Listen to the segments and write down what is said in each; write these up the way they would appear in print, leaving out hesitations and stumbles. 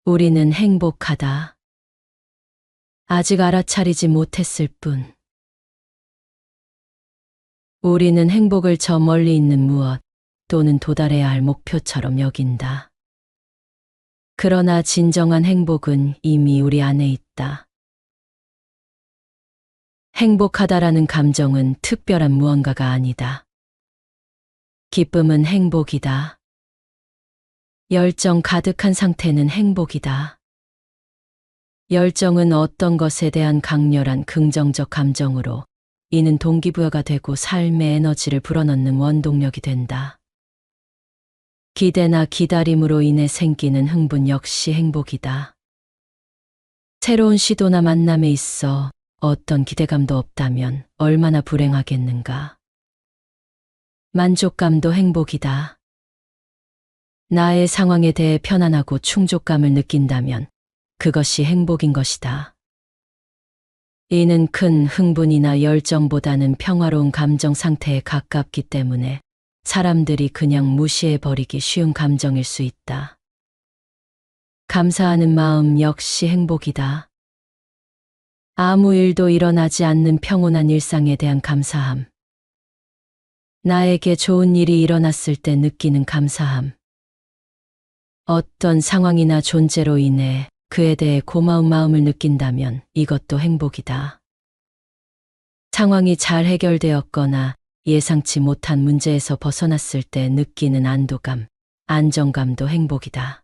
우리는 행복하다. 아직 알아차리지 못했을 뿐. 우리는 행복을 저 멀리 있는 무엇 또는 도달해야 할 목표처럼 여긴다. 그러나 진정한 행복은 이미 우리 안에 있다. 행복하다라는 감정은 특별한 무언가가 아니다. 기쁨은 행복이다. 열정 가득한 상태는 행복이다. 열정은 어떤 것에 대한 강렬한 긍정적 감정으로 이는 동기부여가 되고 삶의 에너지를 불어넣는 원동력이 된다. 기대나 기다림으로 인해 생기는 흥분 역시 행복이다. 새로운 시도나 만남에 있어 어떤 기대감도 없다면 얼마나 불행하겠는가. 만족감도 행복이다. 나의 상황에 대해 편안하고 충족감을 느낀다면 그것이 행복인 것이다. 이는 큰 흥분이나 열정보다는 평화로운 감정 상태에 가깝기 때문에 사람들이 그냥 무시해버리기 쉬운 감정일 수 있다. 감사하는 마음 역시 행복이다. 아무 일도 일어나지 않는 평온한 일상에 대한 감사함. 나에게 좋은 일이 일어났을 때 느끼는 감사함. 어떤 상황이나 존재로 인해 그에 대해 고마운 마음을 느낀다면 이것도 행복이다. 상황이 잘 해결되었거나 예상치 못한 문제에서 벗어났을 때 느끼는 안도감, 안정감도 행복이다.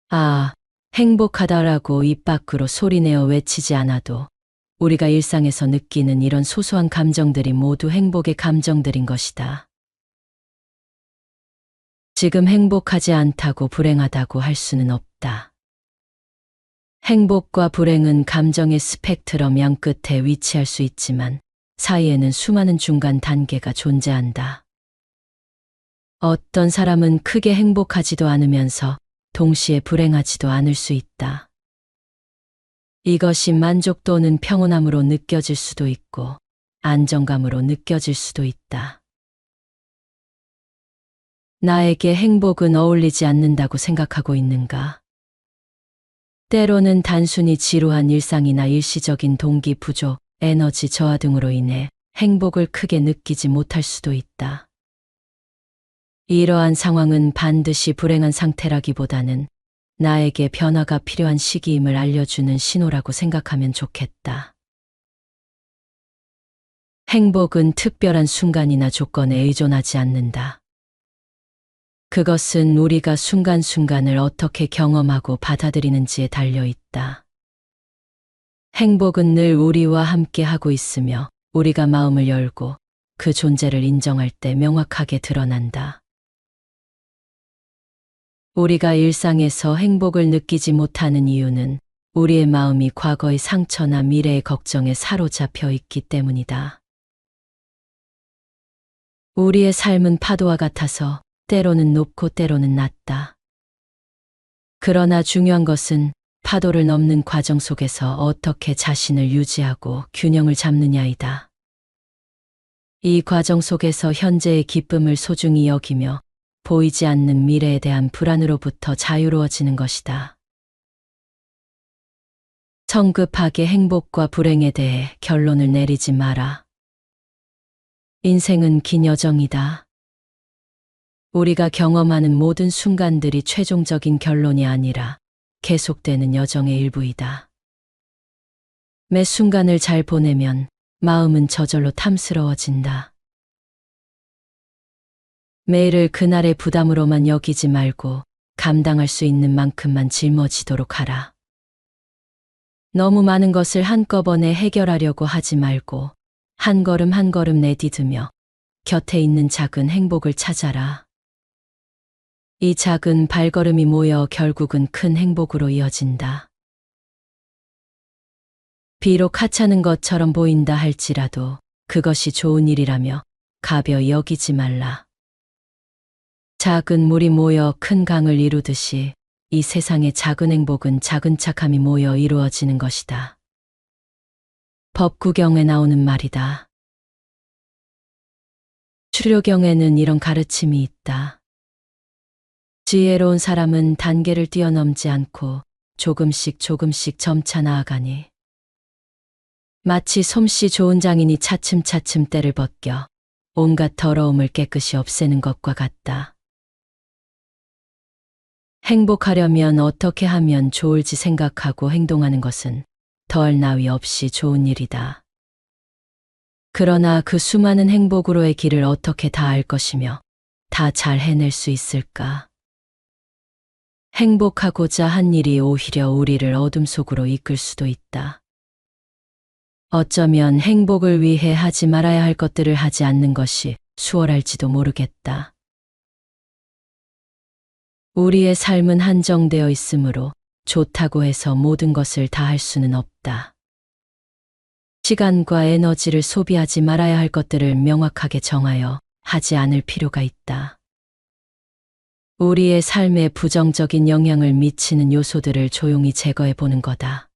아, 행복하다라고 입 밖으로 소리내어 외치지 않아도 우리가 일상에서 느끼는 이런 소소한 감정들이 모두 행복의 감정들인 것이다. 지금 행복하지 않다고 불행하다고 할 수는 없다. 행복과 불행은 감정의 스펙트럼 양 끝에 위치할 수 있지만 사이에는 수많은 중간 단계가 존재한다. 어떤 사람은 크게 행복하지도 않으면서 동시에 불행하지도 않을 수 있다. 이것이 만족 또는 평온함으로 느껴질 수도 있고 안정감으로 느껴질 수도 있다. 나에게 행복은 어울리지 않는다고 생각하고 있는가? 때로는 단순히 지루한 일상이나 일시적인 동기 부족, 에너지 저하 등으로 인해 행복을 크게 느끼지 못할 수도 있다. 이러한 상황은 반드시 불행한 상태라기보다는 나에게 변화가 필요한 시기임을 알려주는 신호라고 생각하면 좋겠다. 행복은 특별한 순간이나 조건에 의존하지 않는다. 그것은 우리가 순간순간을 어떻게 경험하고 받아들이는지에 달려 있다. 행복은 늘 우리와 함께 하고 있으며 우리가 마음을 열고 그 존재를 인정할 때 명확하게 드러난다. 우리가 일상에서 행복을 느끼지 못하는 이유는 우리의 마음이 과거의 상처나 미래의 걱정에 사로잡혀 있기 때문이다. 우리의 삶은 파도와 같아서 때로는 높고 때로는 낮다. 그러나 중요한 것은 파도를 넘는 과정 속에서 어떻게 자신을 유지하고 균형을 잡느냐이다. 이 과정 속에서 현재의 기쁨을 소중히 여기며 보이지 않는 미래에 대한 불안으로부터 자유로워지는 것이다. 성급하게 행복과 불행에 대해 결론을 내리지 마라. 인생은 긴 여정이다. 우리가 경험하는 모든 순간들이 최종적인 결론이 아니라 계속되는 여정의 일부이다. 매 순간을 잘 보내면 마음은 저절로 탐스러워진다. 매일을 그날의 부담으로만 여기지 말고 감당할 수 있는 만큼만 짊어지도록 하라. 너무 많은 것을 한꺼번에 해결하려고 하지 말고 한 걸음 한 걸음 내디디며 곁에 있는 작은 행복을 찾아라. 이 작은 발걸음이 모여 결국은 큰 행복으로 이어진다. 비록 하찮은 것처럼 보인다 할지라도 그것이 좋은 일이라며 가벼이 여기지 말라. 작은 물이 모여 큰 강을 이루듯이 이 세상의 작은 행복은 작은 착함이 모여 이루어지는 것이다. 법구경에 나오는 말이다. 출효경에는 이런 가르침이 있다. 지혜로운 사람은 단계를 뛰어넘지 않고 조금씩 점차 나아가니 마치 솜씨 좋은 장인이 차츰 때를 벗겨 온갖 더러움을 깨끗이 없애는 것과 같다. 행복하려면 어떻게 하면 좋을지 생각하고 행동하는 것은 더할 나위 없이 좋은 일이다. 그러나 그 수많은 행복으로의 길을 어떻게 다 알 것이며 다 잘 해낼 수 있을까? 행복하고자 한 일이 오히려 우리를 어둠 속으로 이끌 수도 있다. 어쩌면 행복을 위해 하지 말아야 할 것들을 하지 않는 것이 수월할지도 모르겠다. 우리의 삶은 한정되어 있으므로 좋다고 해서 모든 것을 다 할 수는 없다. 시간과 에너지를 소비하지 말아야 할 것들을 명확하게 정하여 하지 않을 필요가 있다. 우리의 삶에 부정적인 영향을 미치는 요소들을 조용히 제거해 보는 거다.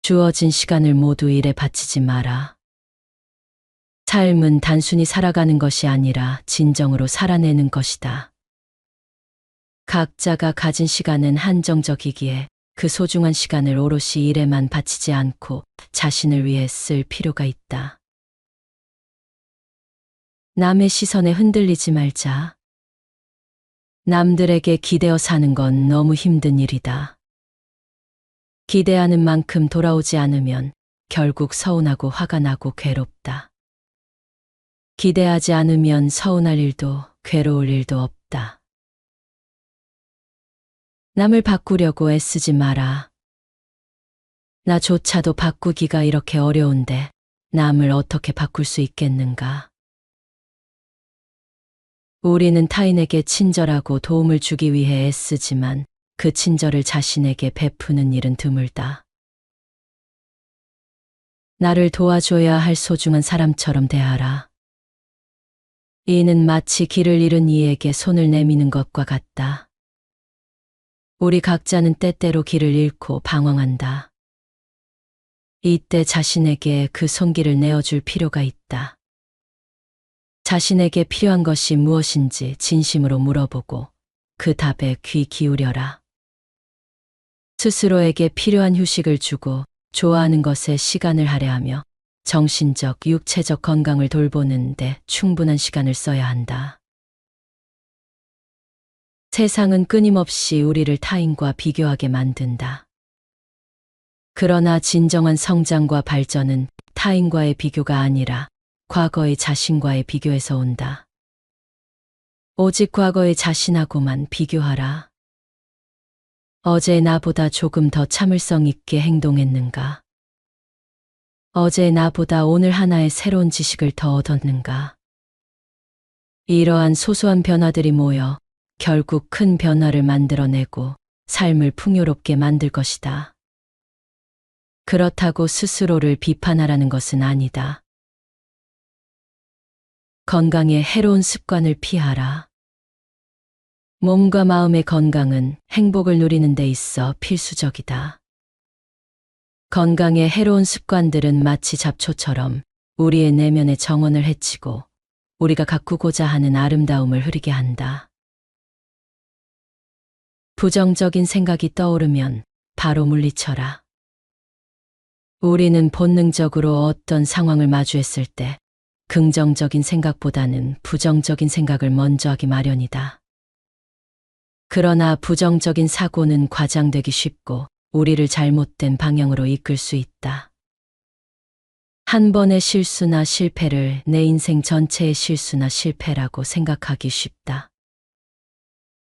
주어진 시간을 모두 일에 바치지 마라. 삶은 단순히 살아가는 것이 아니라 진정으로 살아내는 것이다. 각자가 가진 시간은 한정적이기에 그 소중한 시간을 오롯이 일에만 바치지 않고 자신을 위해 쓸 필요가 있다. 남의 시선에 흔들리지 말자. 남들에게 기대어 사는 건 너무 힘든 일이다. 기대하는 만큼 돌아오지 않으면 결국 서운하고 화가 나고 괴롭다. 기대하지 않으면 서운할 일도 괴로울 일도 없다. 남을 바꾸려고 애쓰지 마라. 나조차도 바꾸기가 이렇게 어려운데 남을 어떻게 바꿀 수 있겠는가? 우리는 타인에게 친절하고 도움을 주기 위해 애쓰지만 그 친절을 자신에게 베푸는 일은 드물다. 나를 도와줘야 할 소중한 사람처럼 대하라. 이는 마치 길을 잃은 이에게 손을 내미는 것과 같다. 우리 각자는 때때로 길을 잃고 방황한다. 이때 자신에게 그 손길을 내어줄 필요가 있다. 자신에게 필요한 것이 무엇인지 진심으로 물어보고 그 답에 귀 기울여라. 스스로에게 필요한 휴식을 주고 좋아하는 것에 시간을 할애하며 정신적, 육체적 건강을 돌보는 데 충분한 시간을 써야 한다. 세상은 끊임없이 우리를 타인과 비교하게 만든다. 그러나 진정한 성장과 발전은 타인과의 비교가 아니라 과거의 자신과의 비교에서 온다. 오직 과거의 자신하고만 비교하라. 어제 나보다 조금 더 참을성 있게 행동했는가? 어제 나보다 오늘 하나의 새로운 지식을 더 얻었는가? 이러한 소소한 변화들이 모여 결국 큰 변화를 만들어내고 삶을 풍요롭게 만들 것이다. 그렇다고 스스로를 비판하라는 것은 아니다. 건강에 해로운 습관을 피하라. 몸과 마음의 건강은 행복을 누리는 데 있어 필수적이다. 건강에 해로운 습관들은 마치 잡초처럼 우리의 내면의 정원을 해치고 우리가 가꾸고자 하는 아름다움을 흐리게 한다. 부정적인 생각이 떠오르면 바로 물리쳐라. 우리는 본능적으로 어떤 상황을 마주했을 때 긍정적인 생각보다는 부정적인 생각을 먼저 하기 마련이다. 그러나 부정적인 사고는 과장되기 쉽고 우리를 잘못된 방향으로 이끌 수 있다. 한 번의 실수나 실패를 내 인생 전체의 실수나 실패라고 생각하기 쉽다.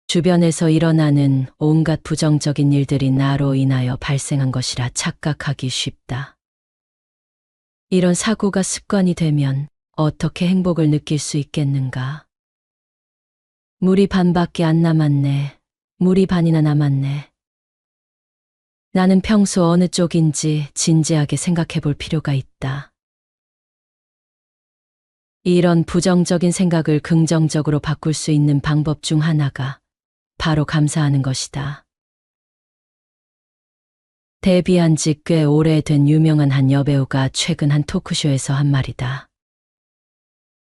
주변에서 일어나는 온갖 부정적인 일들이 나로 인하여 발생한 것이라 착각하기 쉽다. 이런 사고가 습관이 되면 어떻게 행복을 느낄 수 있겠는가? 물이 반밖에 안 남았네. 물이 반이나 남았네. 나는 평소 어느 쪽인지 진지하게 생각해 볼 필요가 있다. 이런 부정적인 생각을 긍정적으로 바꿀 수 있는 방법 중 하나가 바로 감사하는 것이다. 데뷔한 지 꽤 오래된 유명한 한 여배우가 최근 한 토크쇼에서 한 말이다.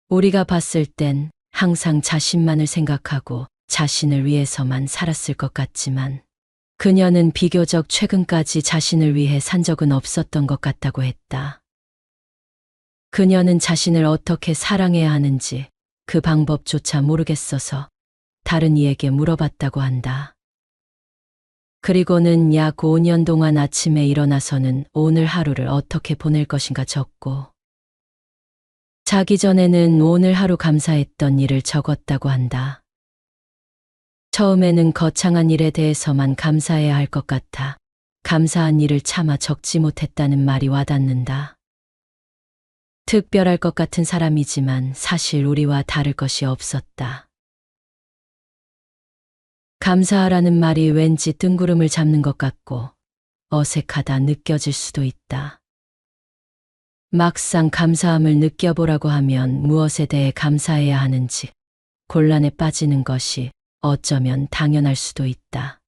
우리가 봤을 땐 항상 자신만을 생각하고 자신을 위해서만 살았을 것 같지만 그녀는 비교적 최근까지 자신을 위해 산 적은 없었던 것 같다고 했다. 그녀는 자신을 어떻게 사랑해야 하는지 그 방법조차 모르겠어서 다른 이에게 물어봤다고 한다. 그리고는 약 5년 동안 아침에 일어나서는 오늘 하루를 어떻게 보낼 것인가 적고 자기 전에는 오늘 하루 감사했던 일을 적었다고 한다. 처음에는 거창한 일에 대해서만 감사해야 할 것 같아 감사한 일을 차마 적지 못했다는 말이 와닿는다. 특별할 것 같은 사람이지만 사실 우리와 다를 것이 없었다. 감사하라는 말이 왠지 뜬구름을 잡는 것 같고 어색하다 느껴질 수도 있다. 막상 감사함을 느껴보라고 하면 무엇에 대해 감사해야 하는지 곤란에 빠지는 것이 어쩌면 당연할 수도 있다.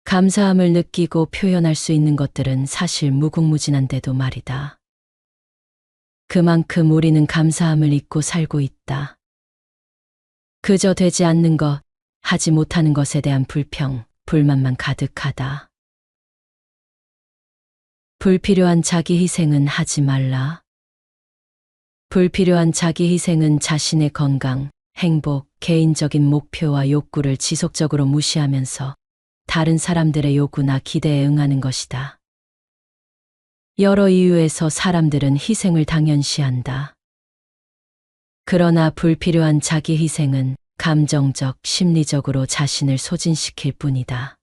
감사함을 느끼고 표현할 수 있는 것들은 사실 무궁무진한데도 말이다. 그만큼 우리는 감사함을 잊고 살고 있다. 그저 되지 않는 것, 하지 못하는 것에 대한 불평, 불만만 가득하다. 불필요한 자기 희생은 하지 말라. 불필요한 자기 희생은 자신의 건강, 행복, 개인적인 목표와 욕구를 지속적으로 무시하면서 다른 사람들의 요구나 기대에 응하는 것이다. 여러 이유에서 사람들은 희생을 당연시한다. 그러나 불필요한 자기 희생은 감정적, 심리적으로 자신을 소진시킬 뿐이다.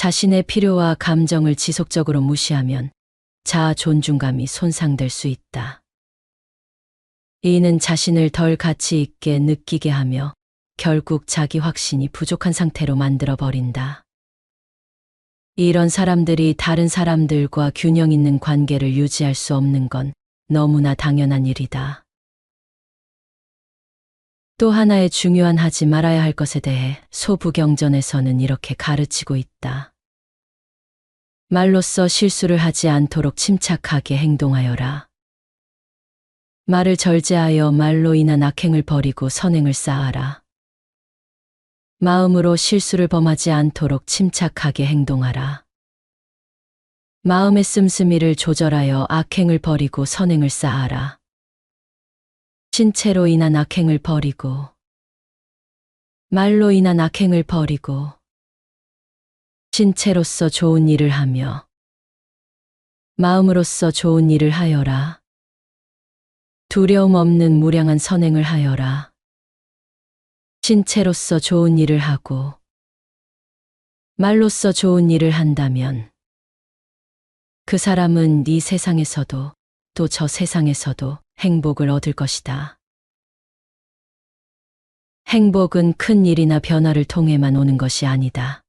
자신의 필요와 감정을 지속적으로 무시하면 자아 존중감이 손상될 수 있다. 이는 자신을 덜 가치 있게 느끼게 하며 결국 자기 확신이 부족한 상태로 만들어 버린다. 이런 사람들이 다른 사람들과 균형 있는 관계를 유지할 수 없는 건 너무나 당연한 일이다. 또 하나의 중요한 하지 말아야 할 것에 대해 소부경전에서는 이렇게 가르치고 있다. 말로써 실수를 하지 않도록 침착하게 행동하여라. 말을 절제하여 말로 인한 악행을 버리고 선행을 쌓아라. 마음으로 실수를 범하지 않도록 침착하게 행동하라. 마음의 씀씀이를 조절하여 악행을 버리고 선행을 쌓아라. 신체로 인한 악행을 버리고 말로 인한 악행을 버리고 신체로서 좋은 일을 하며 마음으로서 좋은 일을 하여라. 두려움 없는 무량한 선행을 하여라. 신체로서 좋은 일을 하고 말로써 좋은 일을 한다면 그 사람은 이 세상에서도 또 저 세상에서도 행복을 얻을 것이다. 행복은 큰 일이나 변화를 통해만 오는 것이 아니다.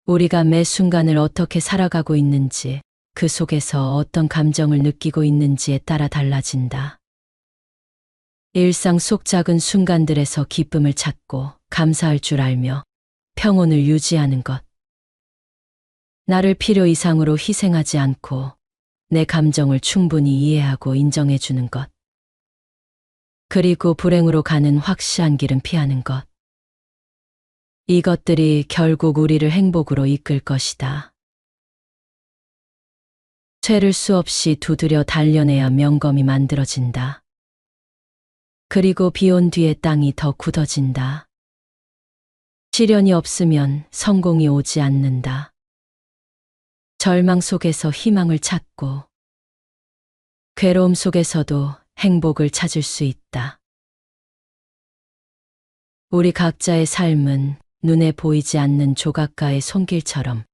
우리가 매 순간을 어떻게 살아가고 있는지, 그 속에서 어떤 감정을 느끼고 있는지에 따라 달라진다. 일상 속 작은 순간들에서 기쁨을 찾고 감사할 줄 알며 평온을 유지하는 것. 나를 필요 이상으로 희생하지 않고 내 감정을 충분히 이해하고 인정해 주는 것. 그리고 불행으로 가는 확실한 길은 피하는 것. 이것들이 결국 우리를 행복으로 이끌 것이다. 쇠를 수없이 두드려 단련해야 명검이 만들어진다. 그리고 비온 뒤에 땅이 더 굳어진다. 시련이 없으면 성공이 오지 않는다. 절망 속에서 희망을 찾고 괴로움 속에서도 행복을 찾을 수 있다. 우리 각자의 삶은 눈에 보이지 않는 조각가의 손길처럼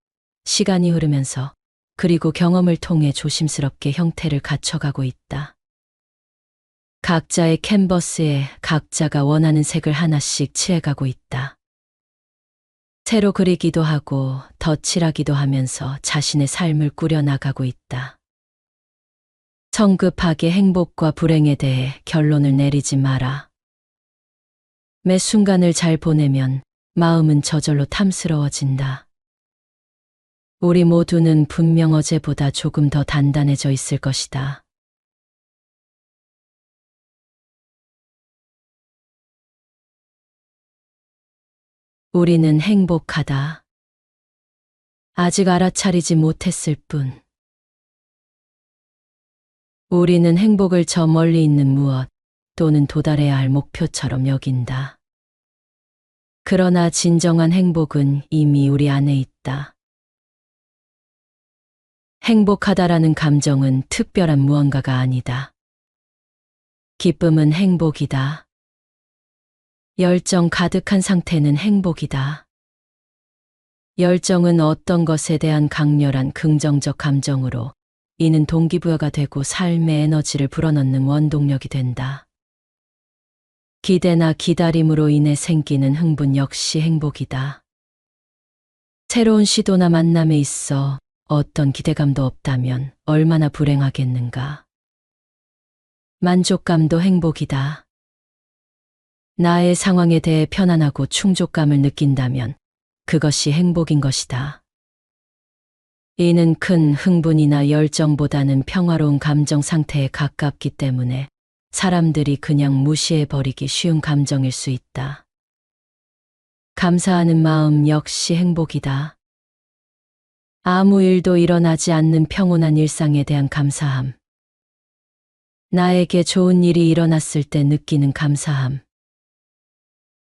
시간이 흐르면서 그리고 경험을 통해 조심스럽게 형태를 갖춰가고 있다. 각자의 캔버스에 각자가 원하는 색을 하나씩 칠해가고 있다. 새로 그리기도 하고 덧칠하기도 하면서 자신의 삶을 꾸려나가고 있다. 성급하게 행복과 불행에 대해 결론을 내리지 마라. 매 순간을 잘 보내면 마음은 저절로 탐스러워진다. 우리 모두는 분명 어제보다 조금 더 단단해져 있을 것이다. 우리는 행복하다. 아직 알아차리지 못했을 뿐. 우리는 행복을 저 멀리 있는 무엇 또는 도달해야 할 목표처럼 여긴다. 그러나 진정한 행복은 이미 우리 안에 있다. 행복하다라는 감정은 특별한 무언가가 아니다. 기쁨은 행복이다. 열정 가득한 상태는 행복이다. 열정은 어떤 것에 대한 강렬한 긍정적 감정으로 이는 동기부여가 되고 삶의 에너지를 불어넣는 원동력이 된다. 기대나 기다림으로 인해 생기는 흥분 역시 행복이다. 새로운 시도나 만남에 있어 어떤 기대감도 없다면 얼마나 불행하겠는가. 만족감도 행복이다. 나의 상황에 대해 편안하고 충족감을 느낀다면 그것이 행복인 것이다. 이는 큰 흥분이나 열정보다는 평화로운 감정 상태에 가깝기 때문에 사람들이 그냥 무시해버리기 쉬운 감정일 수 있다. 감사하는 마음 역시 행복이다. 아무 일도 일어나지 않는 평온한 일상에 대한 감사함. 나에게 좋은 일이 일어났을 때 느끼는 감사함.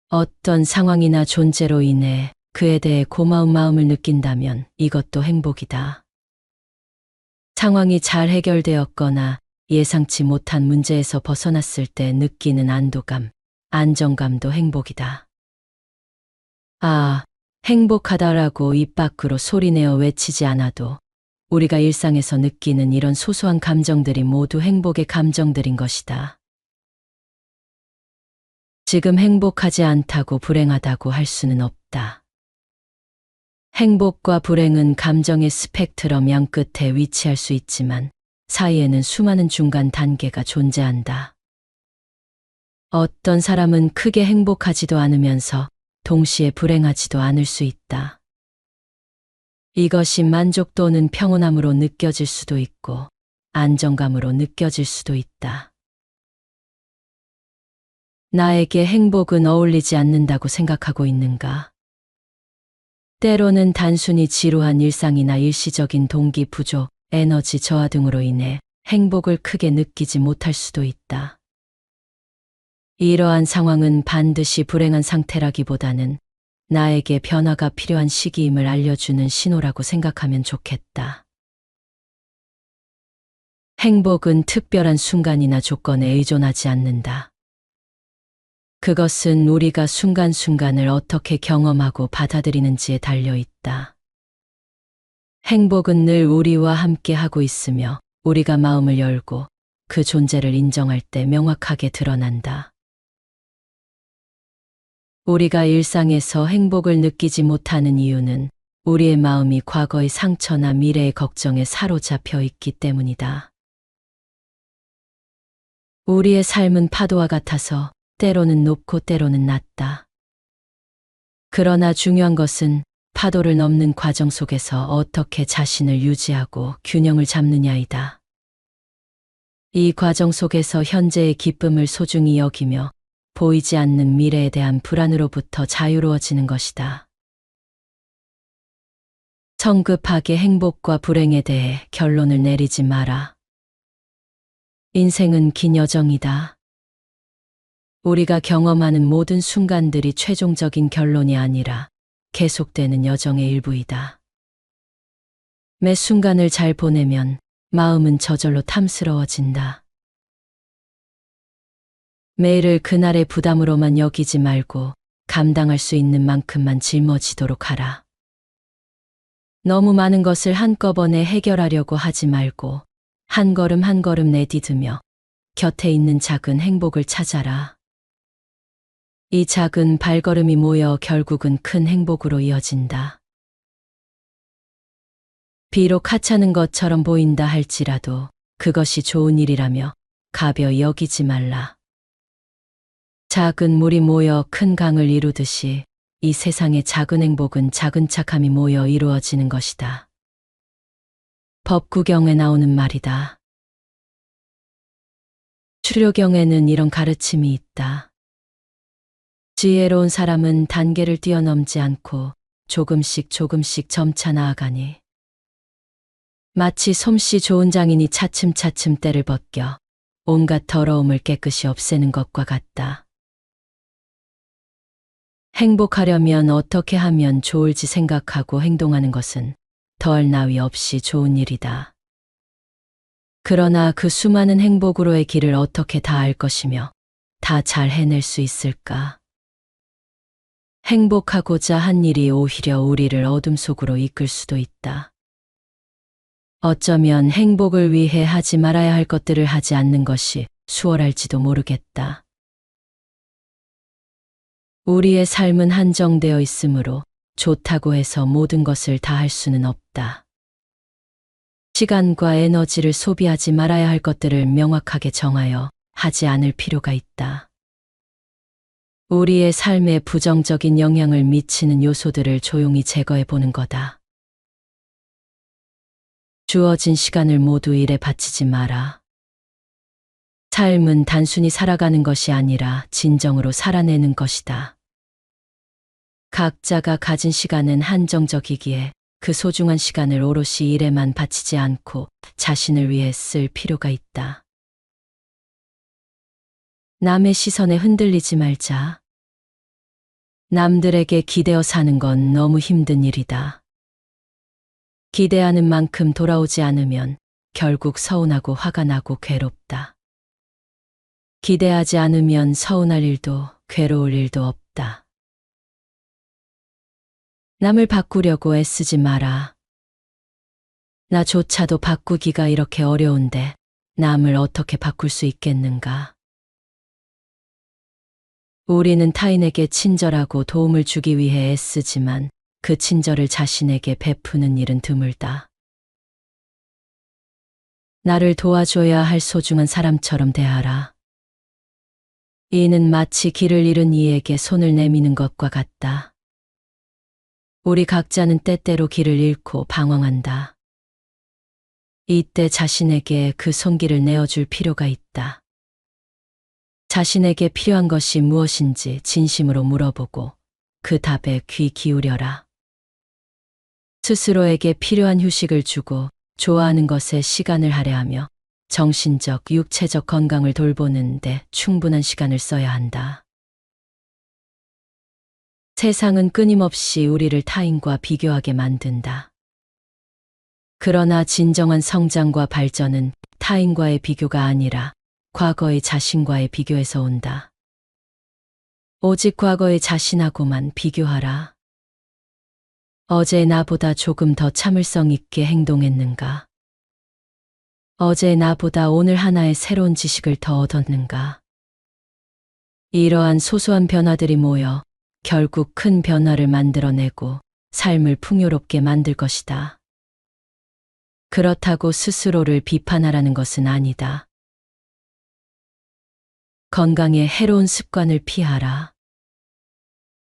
어떤 상황이나 존재로 인해 그에 대해 고마운 마음을 느낀다면 이것도 행복이다. 상황이 잘 해결되었거나 예상치 못한 문제에서 벗어났을 때 느끼는 안도감, 안정감도 행복이다. 아, 행복하다라고 입 밖으로 소리내어 외치지 않아도 우리가 일상에서 느끼는 이런 소소한 감정들이 모두 행복의 감정들인 것이다. 지금 행복하지 않다고 불행하다고 할 수는 없다. 행복과 불행은 감정의 스펙트럼 양 끝에 위치할 수 있지만 사이에는 수많은 중간 단계가 존재한다. 어떤 사람은 크게 행복하지도 않으면서 동시에 불행하지도 않을 수 있다. 이것이 만족 또는 평온함으로 느껴질 수도 있고 안정감으로 느껴질 수도 있다. 나에게 행복은 어울리지 않는다고 생각하고 있는가? 때로는 단순히 지루한 일상이나 일시적인 동기 부족, 에너지 저하 등으로 인해 행복을 크게 느끼지 못할 수도 있다. 이러한 상황은 반드시 불행한 상태라기보다는 나에게 변화가 필요한 시기임을 알려주는 신호라고 생각하면 좋겠다. 행복은 특별한 순간이나 조건에 의존하지 않는다. 그것은 우리가 순간순간을 어떻게 경험하고 받아들이는지에 달려 있다. 행복은 늘 우리와 함께 하고 있으며 우리가 마음을 열고 그 존재를 인정할 때 명확하게 드러난다. 우리가 일상에서 행복을 느끼지 못하는 이유는 우리의 마음이 과거의 상처나 미래의 걱정에 사로잡혀 있기 때문이다. 우리의 삶은 파도와 같아서 때로는 높고 때로는 낮다. 그러나 중요한 것은 파도를 넘는 과정 속에서 어떻게 자신을 유지하고 균형을 잡느냐이다. 이 과정 속에서 현재의 기쁨을 소중히 여기며 보이지 않는 미래에 대한 불안으로부터 자유로워지는 것이다. 성급하게 행복과 불행에 대해 결론을 내리지 마라. 인생은 긴 여정이다. 우리가 경험하는 모든 순간들이 최종적인 결론이 아니라 계속되는 여정의 일부이다. 매 순간을 잘 보내면 마음은 저절로 탐스러워진다. 매일을 그날의 부담으로만 여기지 말고 감당할 수 있는 만큼만 짊어지도록 하라. 너무 많은 것을 한꺼번에 해결하려고 하지 말고 한 걸음 한 걸음 내디디며 곁에 있는 작은 행복을 찾아라. 이 작은 발걸음이 모여 결국은 큰 행복으로 이어진다. 비록 하찮은 것처럼 보인다 할지라도 그것이 좋은 일이라며 가벼이 여기지 말라. 작은 물이 모여 큰 강을 이루듯이 이 세상의 작은 행복은 작은 착함이 모여 이루어지는 것이다. 법구경에 나오는 말이다. 출효경에는 이런 가르침이 있다. 지혜로운 사람은 단계를 뛰어넘지 않고 조금씩 점차 나아가니 마치 솜씨 좋은 장인이 차츰차츰 때를 벗겨 온갖 더러움을 깨끗이 없애는 것과 같다. 행복하려면 어떻게 하면 좋을지 생각하고 행동하는 것은 더할 나위 없이 좋은 일이다. 그러나 그 수많은 행복으로의 길을 어떻게 다 알 것이며 다 잘 해낼 수 있을까? 행복하고자 한 일이 오히려 우리를 어둠 속으로 이끌 수도 있다. 어쩌면 행복을 위해 하지 말아야 할 것들을 하지 않는 것이 수월할지도 모르겠다. 우리의 삶은 한정되어 있으므로 좋다고 해서 모든 것을 다 할 수는 없다. 시간과 에너지를 소비하지 말아야 할 것들을 명확하게 정하여 하지 않을 필요가 있다. 우리의 삶에 부정적인 영향을 미치는 요소들을 조용히 제거해 보는 거다. 주어진 시간을 모두 일에 바치지 마라. 삶은 단순히 살아가는 것이 아니라 진정으로 살아내는 것이다. 각자가 가진 시간은 한정적이기에 그 소중한 시간을 오롯이 일에만 바치지 않고 자신을 위해 쓸 필요가 있다. 남의 시선에 흔들리지 말자. 남들에게 기대어 사는 건 너무 힘든 일이다. 기대하는 만큼 돌아오지 않으면 결국 서운하고 화가 나고 괴롭다. 기대하지 않으면 서운할 일도 괴로울 일도 없다. 남을 바꾸려고 애쓰지 마라. 나조차도 바꾸기가 이렇게 어려운데 남을 어떻게 바꿀 수 있겠는가? 우리는 타인에게 친절하고 도움을 주기 위해 애쓰지만 그 친절을 자신에게 베푸는 일은 드물다. 나를 도와줘야 할 소중한 사람처럼 대하라. 이는 마치 길을 잃은 이에게 손을 내미는 것과 같다. 우리 각자는 때때로 길을 잃고 방황한다. 이때 자신에게 그 손길을 내어줄 필요가 있다. 자신에게 필요한 것이 무엇인지 진심으로 물어보고 그 답에 귀 기울여라. 스스로에게 필요한 휴식을 주고 좋아하는 것에 시간을 할애하며 정신적, 육체적 건강을 돌보는 데 충분한 시간을 써야 한다. 세상은 끊임없이 우리를 타인과 비교하게 만든다. 그러나 진정한 성장과 발전은 타인과의 비교가 아니라 과거의 자신과의 비교에서 온다. 오직 과거의 자신하고만 비교하라. 어제 나보다 조금 더 참을성 있게 행동했는가? 어제 나보다 오늘 하나의 새로운 지식을 더 얻었는가? 이러한 소소한 변화들이 모여 결국 큰 변화를 만들어내고 삶을 풍요롭게 만들 것이다. 그렇다고 스스로를 비판하라는 것은 아니다. 건강에 해로운 습관을 피하라.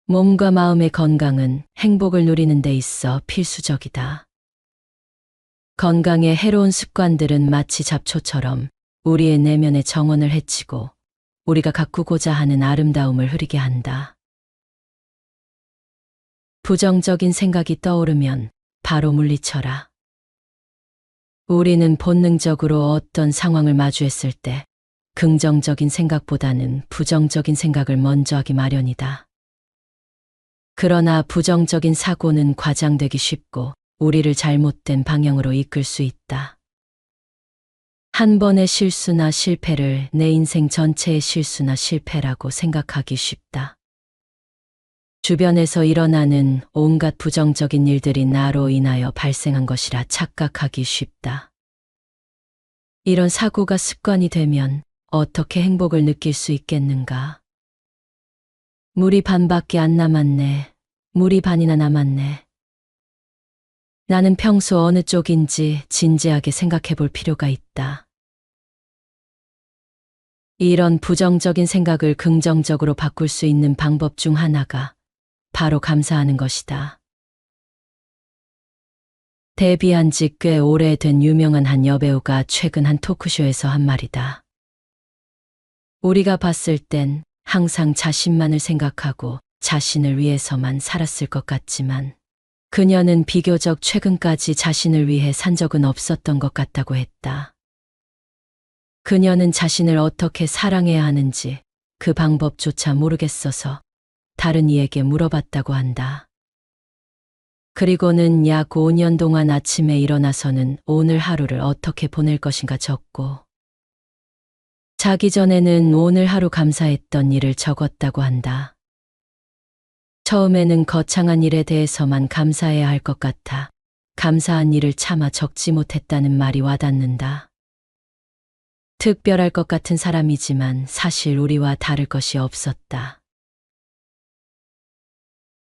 몸과 마음의 건강은 행복을 누리는 데 있어 필수적이다. 건강에 해로운 습관들은 마치 잡초처럼 우리의 내면의 정원을 해치고 우리가 가꾸고자 하는 아름다움을 흐리게 한다. 부정적인 생각이 떠오르면 바로 물리쳐라. 우리는 본능적으로 어떤 상황을 마주했을 때 긍정적인 생각보다는 부정적인 생각을 먼저 하기 마련이다. 그러나 부정적인 사고는 과장되기 쉽고 우리를 잘못된 방향으로 이끌 수 있다. 한 번의 실수나 실패를 내 인생 전체의 실수나 실패라고 생각하기 쉽다. 주변에서 일어나는 온갖 부정적인 일들이 나로 인하여 발생한 것이라 착각하기 쉽다. 이런 사고가 습관이 되면 어떻게 행복을 느낄 수 있겠는가? 물이 반밖에 안 남았네. 물이 반이나 남았네. 나는 평소 어느 쪽인지 진지하게 생각해 볼 필요가 있다. 이런 부정적인 생각을 긍정적으로 바꿀 수 있는 방법 중 하나가 바로 감사하는 것이다. 데뷔한 지 꽤 오래된 유명한 한 여배우가 최근 한 토크쇼에서 한 말이다. 우리가 봤을 땐 항상 자신만을 생각하고 자신을 위해서만 살았을 것 같지만 그녀는 비교적 최근까지 자신을 위해 산 적은 없었던 것 같다고 했다. 그녀는 자신을 어떻게 사랑해야 하는지 그 방법조차 모르겠어서 다른 이에게 물어봤다고 한다. 그리고는 약 5년 동안 아침에 일어나서는 오늘 하루를 어떻게 보낼 것인가 적고 자기 전에는 오늘 하루 감사했던 일을 적었다고 한다. 처음에는 거창한 일에 대해서만 감사해야 할 것 같아 감사한 일을 차마 적지 못했다는 말이 와닿는다. 특별할 것 같은 사람이지만 사실 우리와 다를 것이 없었다.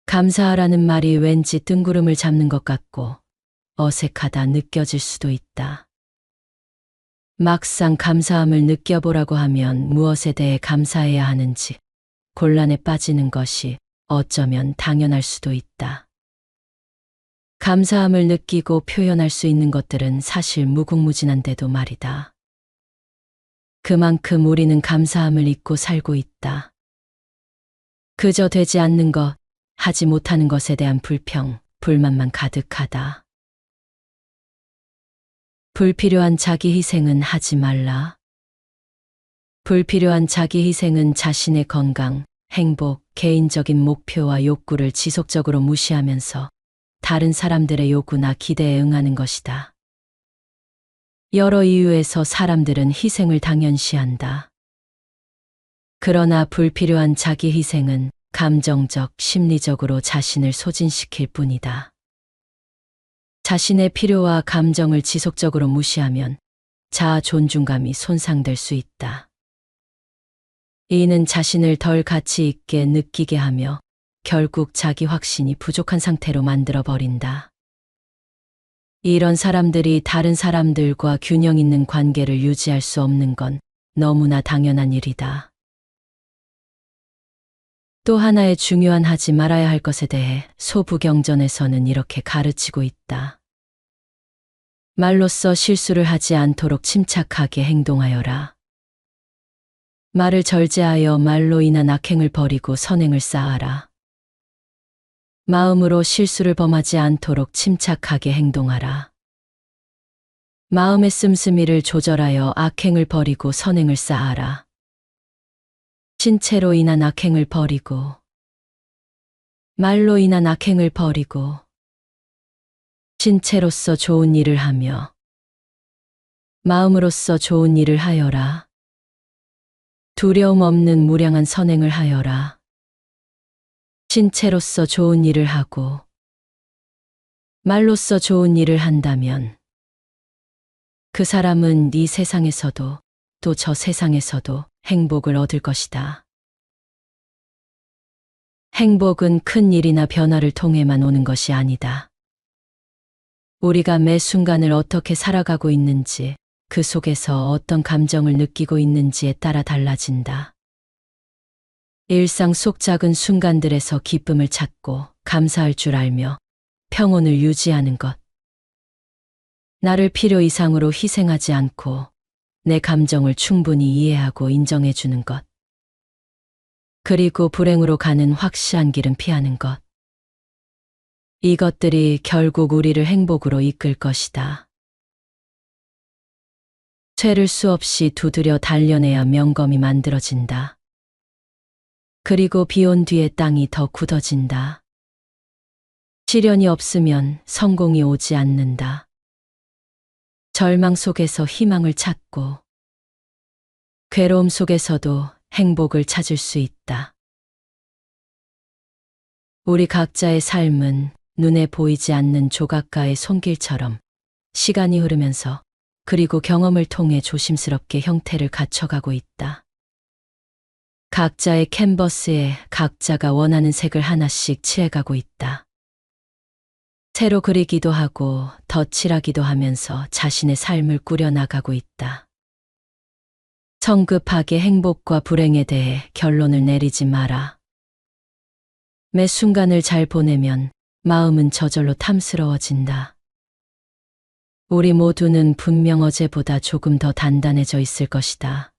감사하라는 말이 왠지 뜬구름을 잡는 것 같고 어색하다 느껴질 수도 있다. 막상 감사함을 느껴보라고 하면 무엇에 대해 감사해야 하는지 곤란에 빠지는 것이 어쩌면 당연할 수도 있다. 감사함을 느끼고 표현할 수 있는 것들은 사실 무궁무진한데도 말이다. 그만큼 우리는 감사함을 잊고 살고 있다. 그저 되지 않는 것, 하지 못하는 것에 대한 불평, 불만만 가득하다. 불필요한 자기 희생은 하지 말라. 불필요한 자기 희생은 자신의 건강, 행복, 개인적인 목표와 욕구를 지속적으로 무시하면서 다른 사람들의 요구나 기대에 응하는 것이다. 여러 이유에서 사람들은 희생을 당연시한다. 그러나 불필요한 자기 희생은 감정적, 심리적으로 자신을 소진시킬 뿐이다. 자신의 필요와 감정을 지속적으로 무시하면 자아 존중감이 손상될 수 있다. 이는 자신을 덜 가치 있게 느끼게 하며 결국 자기 확신이 부족한 상태로 만들어 버린다. 이런 사람들이 다른 사람들과 균형 있는 관계를 유지할 수 없는 건 너무나 당연한 일이다. 또 하나의 중요한 하지 말아야 할 것에 대해 소부경전에서는 이렇게 가르치고 있다. 말로써 실수를 하지 않도록 침착하게 행동하여라. 말을 절제하여 말로 인한 악행을 버리고 선행을 쌓아라. 마음으로 실수를 범하지 않도록 침착하게 행동하라. 마음의 씀씀이를 조절하여 악행을 버리고 선행을 쌓아라. 신체로 인한 악행을 버리고 말로 인한 악행을 버리고 신체로서 좋은 일을 하며 마음으로서 좋은 일을 하여라. 두려움 없는 무량한 선행을 하여라. 신체로서 좋은 일을 하고 말로써 좋은 일을 한다면 그 사람은 이 세상에서도 또 저 세상에서도 행복을 얻을 것이다. 행복은 큰 일이나 변화를 통해만 오는 것이 아니다. 우리가 매 순간을 어떻게 살아가고 있는지, 그 속에서 어떤 감정을 느끼고 있는지에 따라 달라진다. 일상 속 작은 순간들에서 기쁨을 찾고 감사할 줄 알며 평온을 유지하는 것. 나를 필요 이상으로 희생하지 않고 내 감정을 충분히 이해하고 인정해 주는 것. 그리고 불행으로 가는 확실한 길은 피하는 것. 이것들이 결국 우리를 행복으로 이끌 것이다. 죄를 수없이 두드려 단련해야 명검이 만들어진다. 그리고 비 온 뒤에 땅이 더 굳어진다. 시련이 없으면 성공이 오지 않는다. 절망 속에서 희망을 찾고 괴로움 속에서도 행복을 찾을 수 있다. 우리 각자의 삶은 눈에 보이지 않는 조각가의 손길처럼 시간이 흐르면서 그리고 경험을 통해 조심스럽게 형태를 갖춰가고 있다. 각자의 캔버스에 각자가 원하는 색을 하나씩 칠해가고 있다. 새로 그리기도 하고 덧칠하기도 하면서 자신의 삶을 꾸려나가고 있다. 성급하게 행복과 불행에 대해 결론을 내리지 마라. 매 순간을 잘 보내면 마음은 저절로 탐스러워진다. 우리 모두는 분명 어제보다 조금 더 단단해져 있을 것이다.